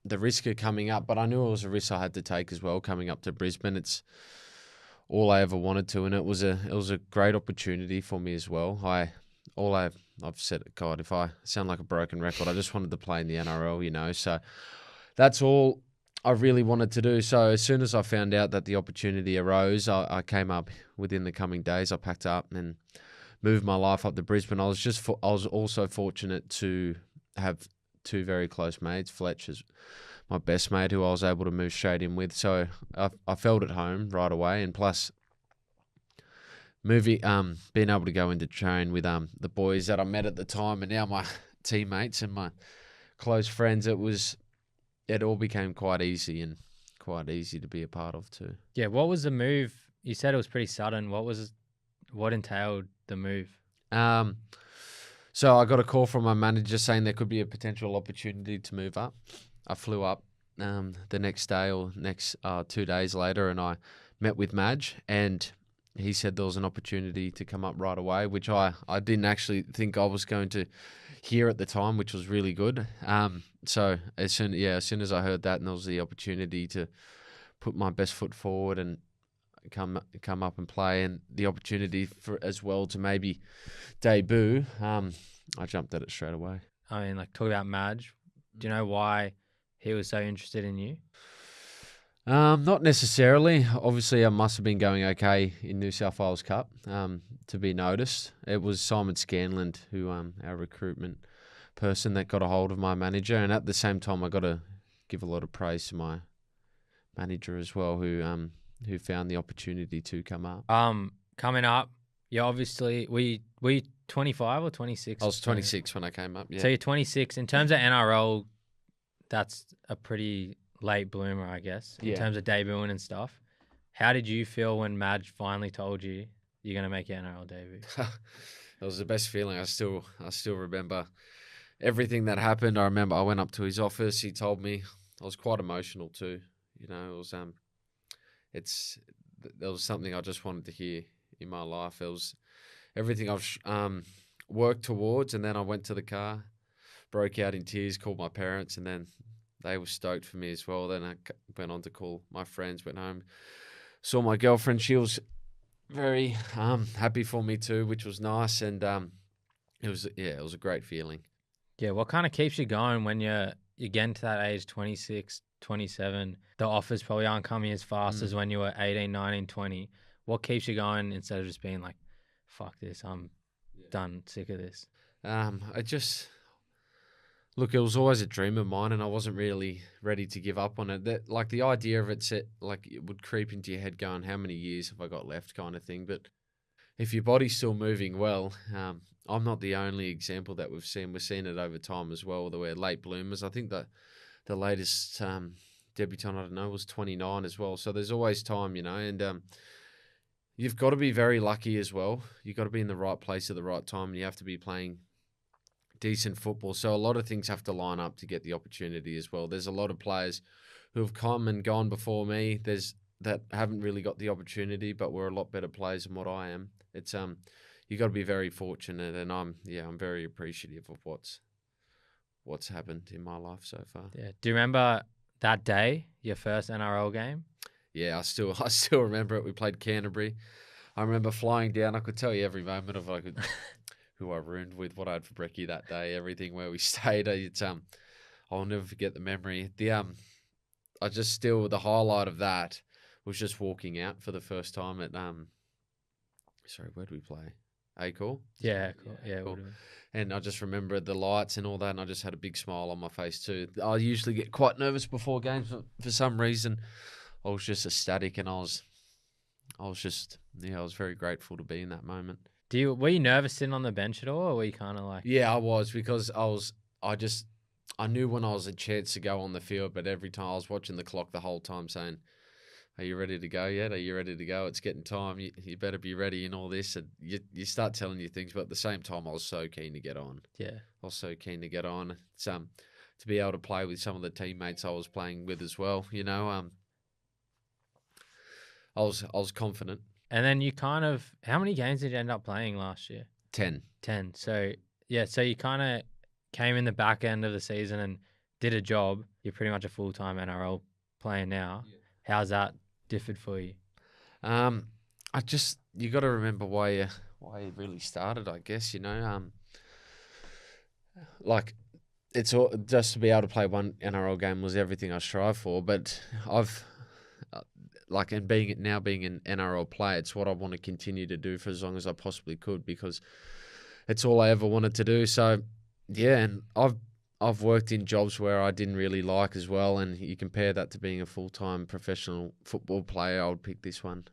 the risk of coming up, but I knew it was a risk I had to take as well. Coming up to Brisbane, it's all I ever wanted to, and it was a great opportunity for me as well. I've said it, God, if I sound like a broken record, I just wanted to play in the NRL, so that's all I really wanted to do. So as soon as I found out that the opportunity arose, I came up within the coming days. I packed up and moved my life up to Brisbane. I was also fortunate to have two very close mates. Fletch is my best mate, who I was able to move straight in with. So I felt at home right away, and plus being able to go into train with the boys that I met at the time, and now my teammates and my close friends, it all became quite easy to be a part of too. Yeah, what was the move? You said it was pretty sudden. What entailed the move? So I got a call from my manager saying there could be a potential opportunity to move up. I flew up the next day or 2 days later, and I met with Madge, and he said there was an opportunity to come up right away, which I didn't actually think I was going to hear at the time, which was really good. So as soon as I heard that, and there was the opportunity to put my best foot forward and come up and play, and the opportunity for as well to maybe debut, I jumped at it straight away. I mean, like, talk about Madge. Do you know why he was so interested in you? Not necessarily. Obviously, I must have been going okay in New South Wales Cup to be noticed. It was Simon Scanlon, who our recruitment person, that got a hold of my manager, and at the same time, I got to give a lot of praise to my manager as well, who found the opportunity to come up. Coming up, you obviously were you 25 or 26? I was 26 when I came up. Yeah. So you're 26. In terms of NRL, that's a pretty late bloomer, I guess, in terms of debuting and stuff. How did you feel when Madge finally told you you're going to make your NRL debut? It was the best feeling. I still remember everything that happened. I remember I went up to his office. He told me. I was quite emotional too. It was there was something I just wanted to hear in my life. It was everything I've worked towards, and then I went to the car, broke out in tears, called my parents, and then they were stoked for me as well. Then I went on to call my friends, went home, saw my girlfriend. She was very happy for me too, which was nice, and it was a great feeling. Yeah, what kind of keeps you going when you're getting to that age, 26, 27? The offers probably aren't coming as fast as when you were 18, 19, 20. What keeps you going instead of just being like, fuck this, I'm done, sick of this? Look, it was always a dream of mine, and I wasn't really ready to give up on it. The idea of it would creep into your head going, how many years have I got left kind of thing. But if your body's still moving well, I'm not the only example that we've seen. We've seen it over time as well, that we're late bloomers. I think that the latest debutant, I don't know, was 29 as well. So there's always time, and you've got to be very lucky as well. You've got to be in the right place at the right time, and you have to be playing decent football. So a lot of things have to line up to get the opportunity as well. There's a lot of players who have come and gone before me. That haven't really got the opportunity, but we're a lot better players than what I am. It's you got to be very fortunate, and I'm very appreciative of what's happened in my life so far. Yeah. Do you remember that day, your first NRL game? Yeah, I still remember it. We played Canterbury. I remember flying down. I could tell you every moment of who I roomed with, what I had for brekkie that day, everything, where we stayed. I'll never forget the memory. The highlight of that was just walking out for the first time at sorry, where did we play? Acor? Yeah, cool. Yeah, cool. And I just remember the lights and all that, and I just had a big smile on my face too. I usually get quite nervous before games, but for some reason I was just ecstatic, and I was very grateful to be in that moment. Were you nervous sitting on the bench at all, or were you kind of like... Yeah, I was, because I knew when I was a chance to go on the field, but every time I was watching the clock the whole time saying, are you ready to go yet? Are you ready to go? It's getting time. You better be ready and all this. And you start telling you things, but at the same time, I was so keen to get on. Yeah. I was so keen to get on. It's, to be able to play with some of the teammates I was playing with as well, I was confident. And then you how many games did you end up playing last year? 10. 10. So you kind of came in the back end of the season and did a job. you're pretty much a full-time NRL player now. How's that differed for you? You got to remember why you really started. I guess like it's all, just to be able to play one NRL game was everything I strive for. But I've and being an NRL player, it's what I want to continue to do for as long as I possibly could, because it's all I ever wanted to do. So yeah, and I've worked in jobs where I didn't really like as well, and you compare that to being a full-time professional football player, I would pick this one.